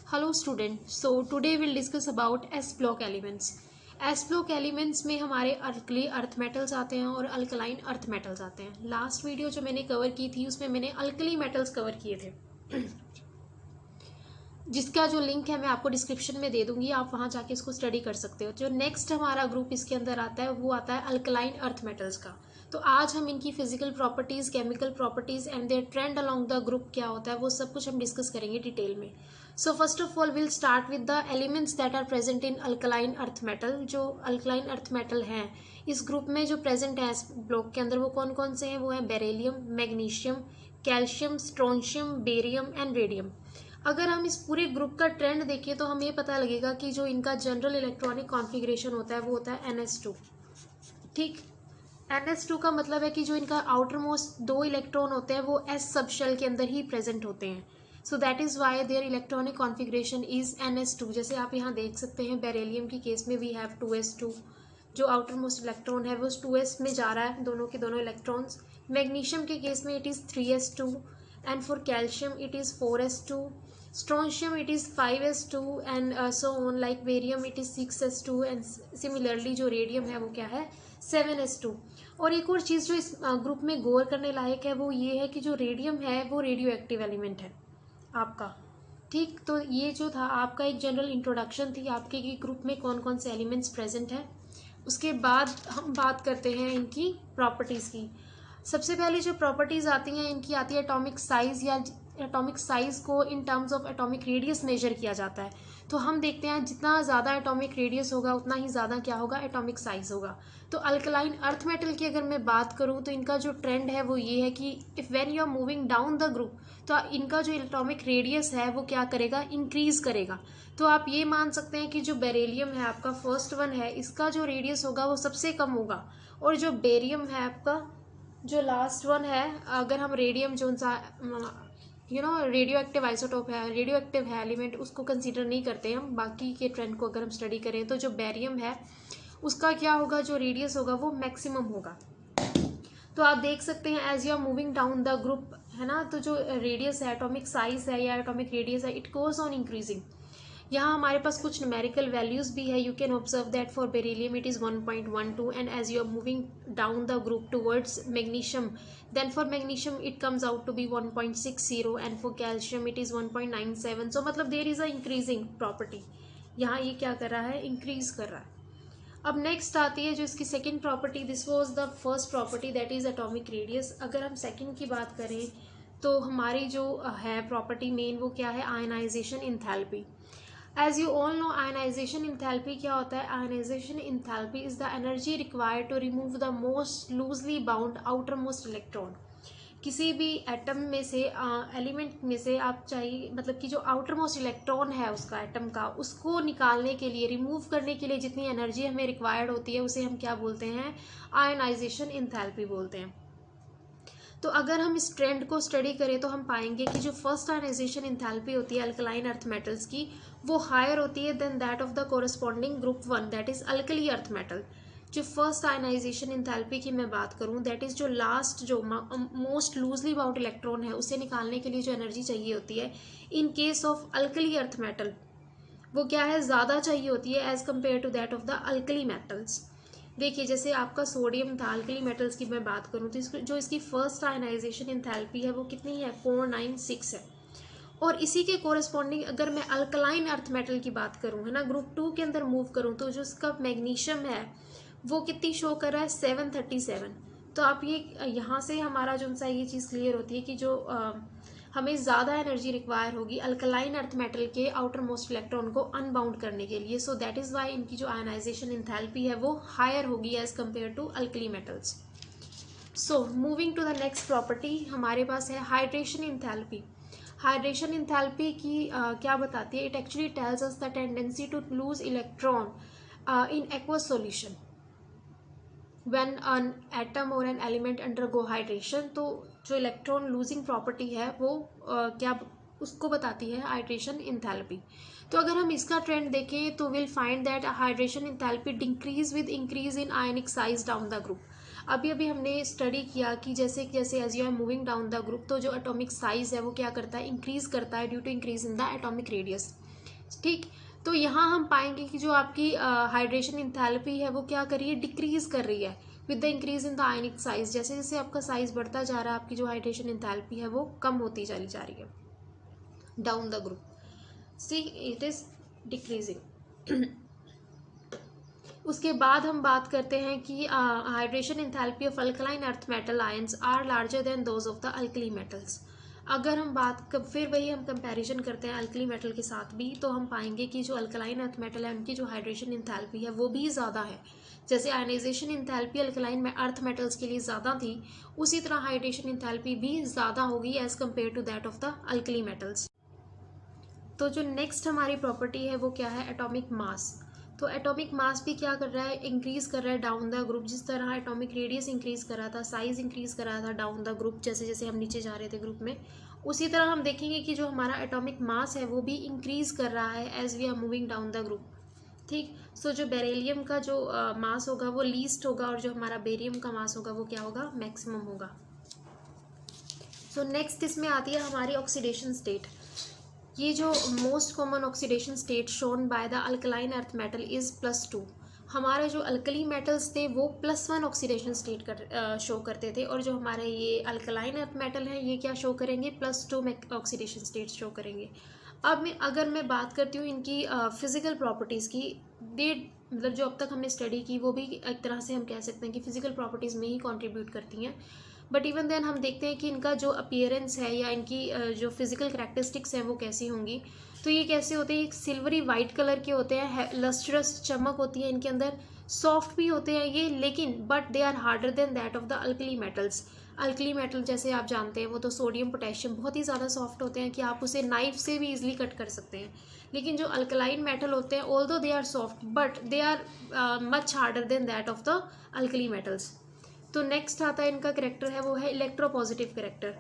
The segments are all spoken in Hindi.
Hello student, so today will discuss about S block elements. S block elements में हमारे अल्कली अर्थ मेटल्स आते हैं और अल्कलाइन अर्थ मेटल्स आते हैं। लास्ट वीडियो जो मैंने कवर की थी उसमें मैंने अल्कली मेटल्स कवर किए थे, जिसका जो लिंक है मैं आपको डिस्क्रिप्शन में दे दूंगी, आप वहाँ जाके इसको स्टडी कर सकते हो। जो नेक्स्ट हमारा ग्रुप इसके अंदर आता है वो आता है अल्कलाइन अर्थ मेटल्स का। तो आज हम इनकी physical properties, chemical properties and their trend along the group क्या होता है वो सब कुछ हम डिस्कस करेंगे डिटेल में। So first of all will start with the elements that are present in alkaline earth metal. जो अल्कलाइन अर्थ मेटल हैं इस ग्रुप में जो प्रेजेंट है इस ब्लॉक के अंदर वो कौन कौन से हैं? वो है beryllium, magnesium, calcium, strontium, barium and radium. अगर हम इस पूरे ग्रुप का ट्रेंड देखें तो हमें ये पता लगेगा कि जो इनका जनरल इलेक्ट्रॉनिक कॉन्फ़िगरेशन होता है वो होता है NS2। ठीक, NS2 का मतलब है कि जो इनका आउटर मोस्ट दो इलेक्ट्रॉन होते हैं वो S सब शेल के अंदर ही प्रेजेंट होते हैं। So that is why their electronic configuration is NS2। जैसे आप यहाँ देख सकते हैं बेरिलियम की केस में वी हैव 2s2, जो आउटर मोस्ट इलेक्ट्रॉन है वो 2s में जा रहा है, दोनों के दोनों इलेक्ट्रॉन्स। मैग्नीशियम के केस में it is 3s2 and for calcium it is 4s2, strontium it is 5s2 and so on, like barium it is 6s2 and similarly जो रेडियम है वो क्या है 7s2। और एक और चीज़ जो इस ग्रुप में गौर करने लायक है वो ये है कि जो रेडियम है वो रेडियो एक्टिव एलिमेंट है आपका। ठीक, तो ये जो था आपका एक जनरल इंट्रोडक्शन थी आपके कि ग्रुप में कौन कौन से एलिमेंट्स प्रेजेंट हैं। उसके बाद हम बात करते हैं इनकी प्रॉपर्टीज़ की। सबसे पहले जो प्रॉपर्टीज़ आती हैं इनकी आती है एटॉमिक साइज़, या एटॉमिक साइज़ को in terms of atomic radius measure किया जाता है। तो हम देखते हैं जितना ज़्यादा एटॉमिक रेडियस होगा उतना ही ज़्यादा क्या होगा, एटॉमिक साइज़ होगा। तो अल्कलाइन अर्थ मेटल की अगर मैं बात करूँ तो इनका जो ट्रेंड है वो ये है कि if when you are moving down the group तो इनका जो एटॉमिक रेडियस है वो क्या करेगा, इंक्रीज़ करेगा। तो आप ये मान सकते हैं कि जो बेरिलियम है आपका फर्स्ट वन है इसका जो रेडियस होगा वो सबसे कम होगा, और जो बेरियम है आपका जो लास्ट वन है, अगर हम रेडियम जो सा रेडियो एक्टिव आइसोटोप है, रेडियो एक्टिव है एलिमेंट, उसको कंसीडर नहीं करते हम। बाकी के ट्रेंड को अगर हम स्टडी करें तो जो बेरियम है उसका क्या होगा, जो रेडियस होगा वो मैक्सिमम होगा। तो आप देख सकते हैं as you are moving down the group है ना, तो जो रेडियस है, एटॉमिक साइज है या एटॉमिक रेडियस है, इट गोज ऑन इंक्रीजिंग। यहाँ हमारे पास कुछ न्यूमेरिकल वैल्यूज भी है। You can observe that for beryllium it is 1.12 and as you are moving down the group towards magnesium, then for magnesium it comes out to be 1.60 and for calcium it is 1.97। so मतलब there is a increasing property, यहाँ ये क्या कर रहा है, इंक्रीज कर रहा है। अब नेक्स्ट आती है जो इसकी second property, this was the first property that is atomic radius. अगर हम सेकंड की बात करें तो हमारी जो है प्रॉपर्टी मेन वो क्या है, ionization enthalpy. As you all know ionization enthalpy क्या होता है, ionization enthalpy is the energy required to remove the most loosely bound outer most electron. किसी भी एटम में से एलिमेंट में से आप चाहिए मतलब कि जो आउटर मोस्ट इलेक्ट्रॉन है उसका एटम का, उसको निकालने के लिए, रिमूव करने के लिए जितनी एनर्जी हमें रिक्वायर्ड होती है उसे हम क्या बोलते हैं, आयनाइजेशन इंथैल्पी बोलते हैं। तो अगर हम इस ट्रेंड को स्टडी करें तो हम पाएंगे कि जो फर्स्ट आयनाइजेशन इंथैल्पी होती है अल्कलाइन अर्थ मेटल्स की वो हायर होती है then that of the corresponding group one that is alkali earth metal. जो फर्स्ट आयनाइजेशन इंथैल्पी की मैं बात करूं दैट इज जो लास्ट जो मोस्ट लूजली बाउंड इलेक्ट्रॉन है उसे निकालने के लिए जो एनर्जी चाहिए होती है in case of alkali earth metal वो क्या है, ज़्यादा चाहिए होती है as compare to that of the alkali metals. देखिए जैसे आपका सोडियम था, अल्कली मेटल्स की मैं बात करूँ तो जो इसकी फर्स्ट आयनाइजेशन इंथैल्पी है वो कितनी है, 496 है। और इसी के कोरस्पॉन्डिंग अगर मैं अल्कलाइन अर्थ मेटल की बात करूँ है ना, ग्रुप 2 के अंदर मूव करूँ तो जो इसका मैग्नीशियम है वो कितनी शो कर रहा है, 737। तो आप ये यहाँ से हमारा जो सा ये चीज़ क्लियर होती है कि जो हमें ज़्यादा एनर्जी रिक्वायर होगी अल्कलाइन अर्थ मेटल के आउटर मोस्ट इलेक्ट्रॉन को अनबाउंड करने के लिए। सो दैट इज़ वाई इनकी जो आयनाइजेशन इंथैल्पी है वो हायर होगी as compare to alkali metals. So moving to the next property हमारे पास है हाइड्रेशन इंथैल्पी। हाइड्रेशन इंथैल्पी की क्या बताती है, it actually tells us the tendency to lose electron in aqueous solution when an atom or an element undergo hydration। तो जो इलेक्ट्रॉन लूजिंग प्रॉपर्टी है वो क्या उसको बताती है, हाइड्रेशन इंथैल्पी। तो अगर हम इसका ट्रेंड देखें तो will find that hydration enthalpy decrease with increase in ionic size down the group. अभी अभी हमने स्टडी किया कि जैसे जैसे as you are moving down the group तो जो एटॉमिक साइज है वो क्या करता है, इंक्रीज करता है due to increase in the atomic radius. ठीक। तो यहाँ हम पाएंगे कि जो आपकी हाइड्रेशन इंथैल्पी है वो क्या कर रही है, डिक्रीज कर रही है with the increase in the ionic size. जैसे जैसे आपका साइज बढ़ता जा रहा है आपकी जो हाइड्रेशन इंथैल्पी है वो कम होती चली जा रही है down the group, see it is decreasing. उसके बाद हम बात करते हैं कि hydration enthalpy of alkaline earth metal ions are larger than those of the alkali metals. अगर हम फिर वही हम कंपैरिजन करते हैं अल्कली मेटल के साथ भी, तो हम पाएंगे कि जो अल्कलाइन अर्थ मेटल है उनकी जो हाइड्रेशन इंथैल्पी है वो भी ज़्यादा है। जैसे आयनाइजेशन इंथैल्पी अल्कलाइन में अर्थ मेटल्स के लिए ज़्यादा थी, उसी तरह हाइड्रेशन इंथैल्पी भी ज़्यादा होगी as compare to that of the alkali metals. तो जो नेक्स्ट हमारी प्रॉपर्टी है वो क्या है, एटॉमिक मास। तो एटॉमिक मास भी क्या कर रहा है, इंक्रीज कर रहा है डाउन द ग्रुप। जिस तरह एटॉमिक रेडियस इंक्रीज कर रहा था, साइज इंक्रीज कर रहा था डाउन द ग्रुप, जैसे जैसे हम नीचे जा रहे थे ग्रुप में, उसी तरह हम देखेंगे कि जो हमारा एटॉमिक मास है वो भी इंक्रीज कर रहा है as we are moving down the group. ठीक। सो जो बेरिलियम का जो मास होगा वो लीस्ट होगा और जो हमारा बेरियम का मास होगा वो क्या होगा, मैक्सिमम होगा। सो नेक्स्ट इसमें आती है हमारी ऑक्सीडेशन स्टेट। ये जो most common oxidation state shown by the alkaline earth metal is +2। हमारे जो अल्कली मेटल्स थे वो +1 ऑक्सीडेशन स्टेट शो करते थे, और जो हमारे ये अल्कलाइन अर्थ मेटल हैं ये क्या शो करेंगे, +2 ऑक्सीडेशन स्टेट शो करेंगे। अब अगर मैं बात करती हूँ इनकी फिजिकल प्रॉपर्टीज़ की, दे मतलब जो अब तक हमने स्टडी की वो भी एक तरह से हम कह सकते हैं कि फिजिकल प्रॉपर्टीज़ में ही कंट्रीब्यूट करती हैं। बट इवन देन हम देखते हैं कि इनका जो अपीयरेंस है या इनकी जो फिजिकल करैक्टरिस्टिक्स हैं वो कैसी होंगी। तो ये कैसे होते हैं, एक सिल्वरी वाइट कलर के होते हैं, लस्ट्रस चमक होती है इनके अंदर, सॉफ्ट भी होते हैं ये, लेकिन but they are harder than that of the alkali metals. Alkali metal जैसे आप जानते हैं वो तो सोडियम पोटेशियम बहुत ही ज़्यादा सॉफ्ट होते हैं कि आप उसे नाइफ से भी ईजिली कट कर सकते हैं, लेकिन जो अल्कलाइन मेटल होते हैं although they are soft but they are much harder than that of the alkali metals. तो नेक्स्ट आता है इनका करेक्टर है वो है इलेक्ट्रोपॉजिटिव करेक्टर।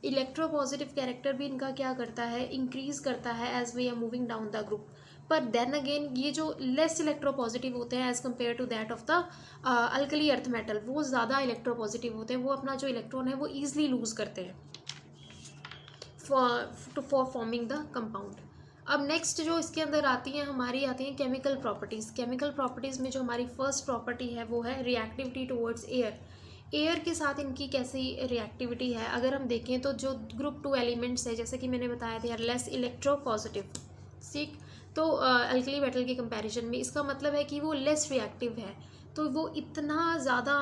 इलेक्ट्रोपॉजिटिव कैरेक्टर भी इनका क्या करता है, इंक्रीज करता है as we are moving down the group. पर देन अगेन ये जो लेस इलेक्ट्रोपॉजिटिव होते हैं as compare to that of the alkali earth metal, वो ज़्यादा इलेक्ट्रोपॉजिटिव होते हैं, वो अपना जो इलेक्ट्रॉन है वो ईजिली लूज करते हैं फॉर फॉर्मिंग द कंपाउंड। अब नेक्स्ट जो इसके अंदर आती हैं हमारी आती हैं केमिकल प्रॉपर्टीज़। केमिकल प्रॉपर्टीज़ में जो हमारी फर्स्ट प्रॉपर्टी है वो है रिएक्टिविटी टुवर्ड्स एयर। एयर के साथ इनकी कैसी रिएक्टिविटी है, अगर हम देखें तो जो ग्रुप 2 एलिमेंट्स है जैसे कि मैंने बताया था लेस इलेक्ट्रोपॉजिटिव, ठीक। तो अल्कली मेटल के कंपैरिजन में इसका मतलब है कि वो लेस रिएक्टिव है, तो वो इतना ज़्यादा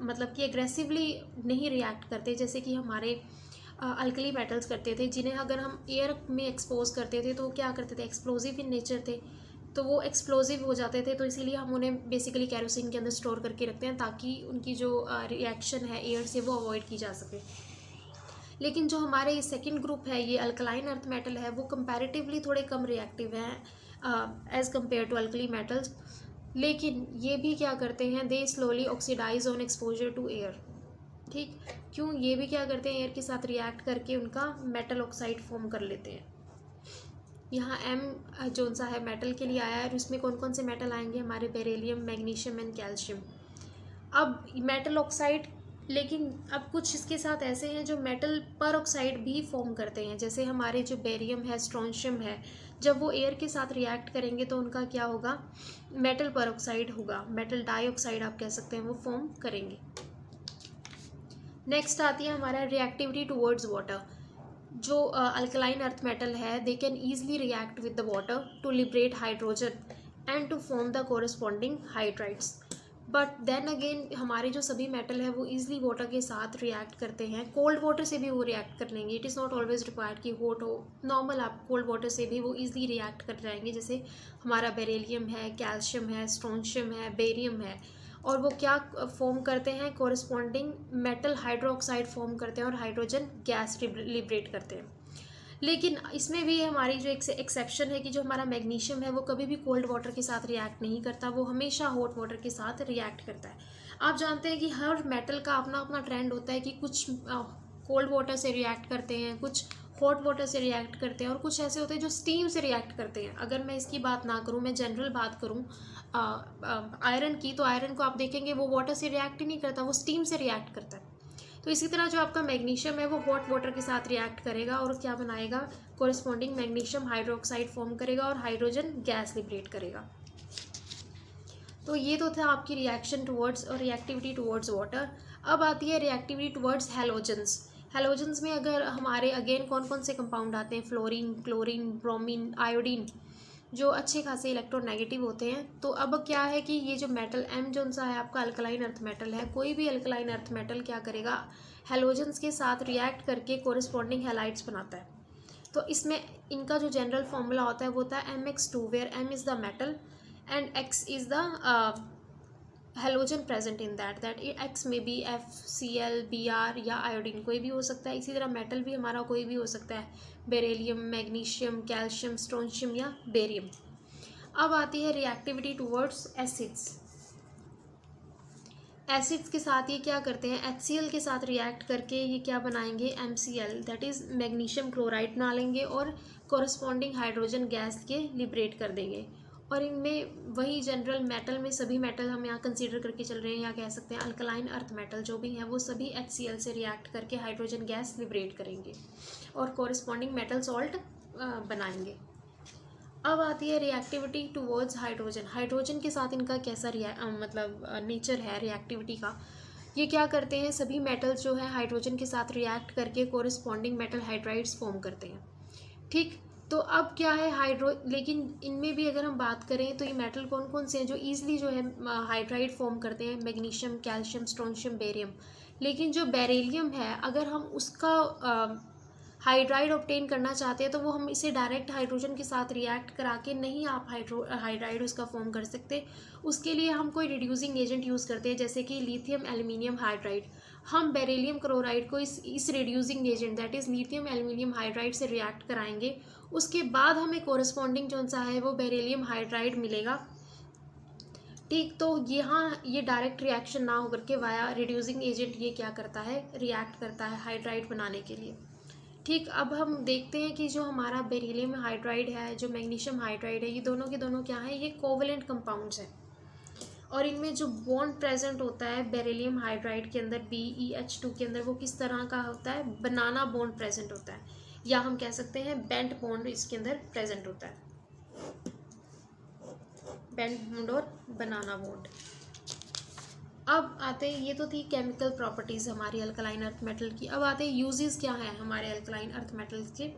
मतलब कि एग्रेसिवली नहीं रिएक्ट करते जैसे कि हमारे अल्कली मेटल्स करते थे, जिन्हें अगर हम एयर में एक्सपोज करते थे तो वो क्या करते थे, एक्सप्लोजिव इन नेचर थे, तो वो एक्सप्लोजिव हो जाते थे। तो इसीलिए हम उन्हें बेसिकली कैरोसिन के अंदर स्टोर करके रखते हैं ताकि उनकी जो रिएक्शन है एयर से वो अवॉइड की जा सके। लेकिन जो हमारे ये सेकेंड ग्रुप है ये अल्कलाइन अर्थ मेटल है वो कंपैरेटिवली थोड़े कम रिएक्टिव हैं as compare to alkali metals, लेकिन ये भी क्या करते हैं, they slowly oxidise on exposure to air. ठीक। क्यों, ये भी क्या करते हैं, एयर के साथ रिएक्ट करके उनका मेटल ऑक्साइड फॉर्म कर लेते हैं। यहाँ M जो सा है मेटल के लिए आया है और उसमें कौन कौन से मेटल आएंगे, हमारे बेरिलियम, मैग्नीशियम एंड कैल्शियम। अब मेटल ऑक्साइड, लेकिन अब कुछ इसके साथ ऐसे हैं जो मेटल पर ऑक्साइड भी फॉर्म करते हैं, जैसे हमारे जो बेरियम है, स्ट्रोंशियम है, जब वो एयर के साथ रिएक्ट करेंगे तो उनका क्या होगा, मेटल पर ऑक्साइड होगा, मेटल डाइऑक्साइड आप कह सकते हैं, वो फॉर्म करेंगे। नेक्स्ट आती है हमारा रिएक्टिविटी टुवर्ड्स वाटर। जो अल्कलाइन अर्थ मेटल है they can easily react with the water to liberate hydrogen and to form the corresponding hydrides. But then again हमारे जो सभी मेटल है वो ईजिली वाटर के साथ रिएक्ट करते हैं, कोल्ड वाटर से भी वो रिएक्ट कर लेंगे, it is not always required कि हॉट हो, नॉर्मल आप कोल्ड वाटर से भी वो ईजिली रिएक्ट कर जाएंगे। जैसे हमारा बेरिलियम है, कैल्शियम है, स्ट्रोंशियम है, बेरियम है, और वो क्या फॉर्म करते हैं, कोरस्पॉन्डिंग मेटल हाइड्रोक्साइड फॉर्म करते हैं और हाइड्रोजन गैस लिबरेट करते हैं। लेकिन इसमें भी हमारी जो एक एक्सेप्शन है कि जो हमारा मैग्नीशियम है वो कभी भी कोल्ड वाटर के साथ रिएक्ट नहीं करता, वो हमेशा हॉट वाटर के साथ रिएक्ट करता है। आप जानते हैं कि हर मेटल का अपना अपना ट्रेंड होता है कि कुछ कोल्ड वाटर से रिएक्ट करते हैं, कुछ हॉट वाटर से रिएक्ट करते हैं, और कुछ ऐसे होते हैं जो स्टीम से रिएक्ट करते हैं। अगर मैं इसकी बात ना करूँ, मैं जनरल बात करूँ आयरन की, तो आयरन को आप देखेंगे वो वाटर से रिएक्ट ही नहीं करता, वो स्टीम से रिएक्ट करता है। तो इसी तरह जो आपका मैग्नीशियम है वो हॉट वाटर के साथ रिएक्ट करेगा और क्या बनाएगा, कोरिस्पॉन्डिंग मैग्नीशियम हाइड्रोक्साइड फॉर्म करेगा और हाइड्रोजन गैस लिबरेट करेगा। तो ये तो था आपकी रिएक्शन टुवर्ड्स और रिएक्टिविटी टुवर्ड्स वाटर। अब आती है रिएक्टिविटी टुवर्ड्स हैलोजेंस। हैलोजेंस में अगर हमारे अगेन कौन कौन से कंपाउंड आते हैं, फ्लोरीन, क्लोरीन, ब्रोमीन, आयोडीन, जो अच्छे खासे इलेक्ट्रोनेगेटिव होते हैं। तो अब क्या है कि ये जो मेटल एम जो सा है आपका अल्कलाइन अर्थ मेटल है, कोई भी अल्कलाइन अर्थ मेटल क्या करेगा, हैलोजेंस के साथ रिएक्ट करके कोरिस्पॉन्डिंग हैलाइड्स बनाता है। तो इसमें इनका जो जनरल फॉर्मूला होता है वो होता है MX2, where M is the metal and X is the halogen present in that X may be FCl, Br या आयोडीन कोई भी हो सकता है। इसी तरह मेटल भी हमारा कोई भी हो सकता है, बेरिलियम, मैग्नीशियम, कैल्शियम, स्ट्रोंशियम या बेरियम। अब आती है रिएक्टिविटी टुवर्ड्स एसिड्स। एसिड्स के साथ ये क्या करते हैं, HCl के साथ रिएक्ट करके ये क्या बनाएंगे, MCl that is magnesium chloride बना लेंगे और कोरस्पॉन्डिंग हाइड्रोजन गैस के लिबरेट कर देंगे। और इनमें वही जनरल मेटल में सभी मेटल हम यहाँ कंसीडर करके चल रहे हैं, या कह सकते हैं अल्कलाइन अर्थ मेटल जो भी हैं वो सभी HCl से रिएक्ट करके हाइड्रोजन गैस लिबरेट करेंगे और कोरिस्पॉन्डिंग मेटल सॉल्ट बनाएंगे। अब आती है रिएक्टिविटी टुवर्ड्स हाइड्रोजन। हाइड्रोजन के साथ इनका कैसा मतलब नेचर है रिएक्टिविटी का। ये क्या करते हैं, सभी मेटल्स जो है हाइड्रोजन के साथ रिएक्ट करके कोरिस्पॉन्डिंग मेटल हाइड्राइड्स फॉर्म करते हैं। ठीक, तो अब क्या है लेकिन इनमें भी अगर हम बात करें तो ये मेटल कौन कौन से हैं जो ईजिली जो है हाइड्राइड फॉर्म करते हैं, मैग्नीशियम, कैल्शियम, स्ट्रोंशियम, बेरियम। लेकिन जो बेरिलियम है अगर हम उसका हाइड्राइड ऑब्टेन करना चाहते हैं तो वो हम इसे डायरेक्ट हाइड्रोजन के साथ रिएक्ट करा के नहीं आप हाइड्राइड उसका फॉर्म कर सकते। उसके लिए हम कोई रिड्यूसिंग एजेंट यूज़ करते हैं जैसे कि लिथियम एल्यूमिनियम हाइड्राइड। हम बेरिलियम क्लोराइड को इस reducing agent that is lithium aluminium hydride से रिएक्ट कराएंगे। उसके बाद हमें कोरस्पॉन्डिंग जो सा है वो बेरिलियम हाइड्राइड मिलेगा। ठीक, तो यहाँ ये डायरेक्ट रिएक्शन ना होकर के वाया रिड्यूसिंग एजेंट ये क्या करता है, रिएक्ट करता है हाइड्राइड बनाने के लिए। ठीक, अब हम देखते हैं कि जो हमारा बेरिलियम हाइड्राइड है, जो मैग्नीशियम हाइड्राइड है, ये दोनों के दोनों क्या हैं, ये कोवलेंट कंपाउंड्स हैं। और इनमें जो बॉन्ड प्रेजेंट होता है बेरिलियम हाइड्राइड के अंदर BeH2 के अंदर, वो किस तरह का होता है, बनाना बॉन्ड प्रेजेंट होता है, या हम कह सकते हैं बेंट बॉन्ड इसके अंदर प्रेजेंट होता है, बेंट बॉन्ड और बनाना बॉन्ड। अब आते हैं, ये तो थी केमिकल प्रॉपर्टीज़ हमारी अल्कलाइन अर्थ मेटल की। अब आते हैं यूजेस क्या हैं हमारे अल्कलाइन अर्थ मेटल्स के।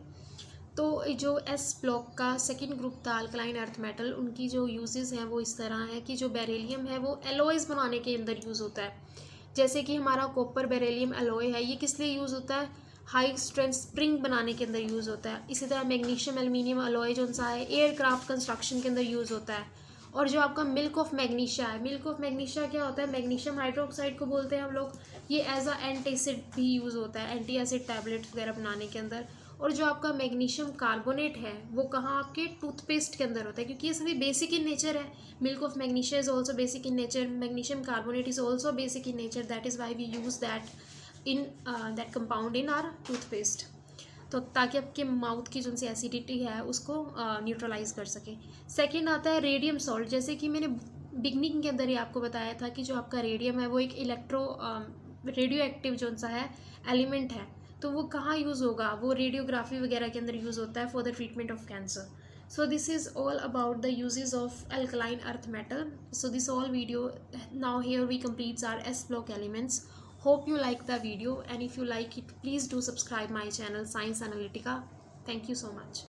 तो जो S ब्लॉक का सेकंड ग्रुप था अल्कलाइन अर्थ मेटल, उनकी जो यूजेस हैं वो इस तरह है कि जो बेरिलियम है वो एलॉयज़ बनाने के अंदर यूज़ होता है। जैसे कि हमारा कॉपर बेरिलियम एलॉय है, ये किस लिए यूज़ होता है, हाई स्ट्रेंथ स्प्रिंग बनाने के अंदर यूज़ होता है। इसी तरह मैग्नीशियम एल्यूमिनियम एलॉय जो सा है एयरक्राफ्ट कंस्ट्रक्शन के अंदर यूज़ होता है। और जो आपका मिल्क ऑफ मैग्नीशिया है, मिल्क ऑफ मैग्नीशिया क्या होता है, मैग्नीशियम हाइड्रोक्साइड को बोलते हैं हम लोग। ये एज अ एंटीसिड भी यूज़ होता है, एंटी एसिड टैबलेट वगैरह बनाने के अंदर। और जो आपका मैग्नीशियम कार्बोनेट है वो कहाँ, आपके टूथपेस्ट के अंदर होता है, क्योंकि ये सभी बेसिक इन नेचर है। Milk of magnesia is also basic in nature, magnesium carbonate is also basic in nature, that is why we use that compound in our toothpaste, तो ताकि आपके माउथ की जो सी एसिडिटी है उसको न्यूट्रलाइज कर सके। सेकंड आता है रेडियम सॉल्ट। जैसे कि मैंने बिगनिंग के अंदर ही आपको बताया था कि जो आपका रेडियम है वो एक रेडियो एक्टिव जो सा है एलिमेंट है, तो वो कहाँ यूज़ होगा, वो रेडियोग्राफी वगैरह के अंदर यूज़ होता है for the treatment of cancer. So this is all about the uses of alkaline earth metal. So this all video, now here we complete our S block elements. Hope you like the video, and if you like it, please do subscribe my channel Science Analytica. Thank you so much.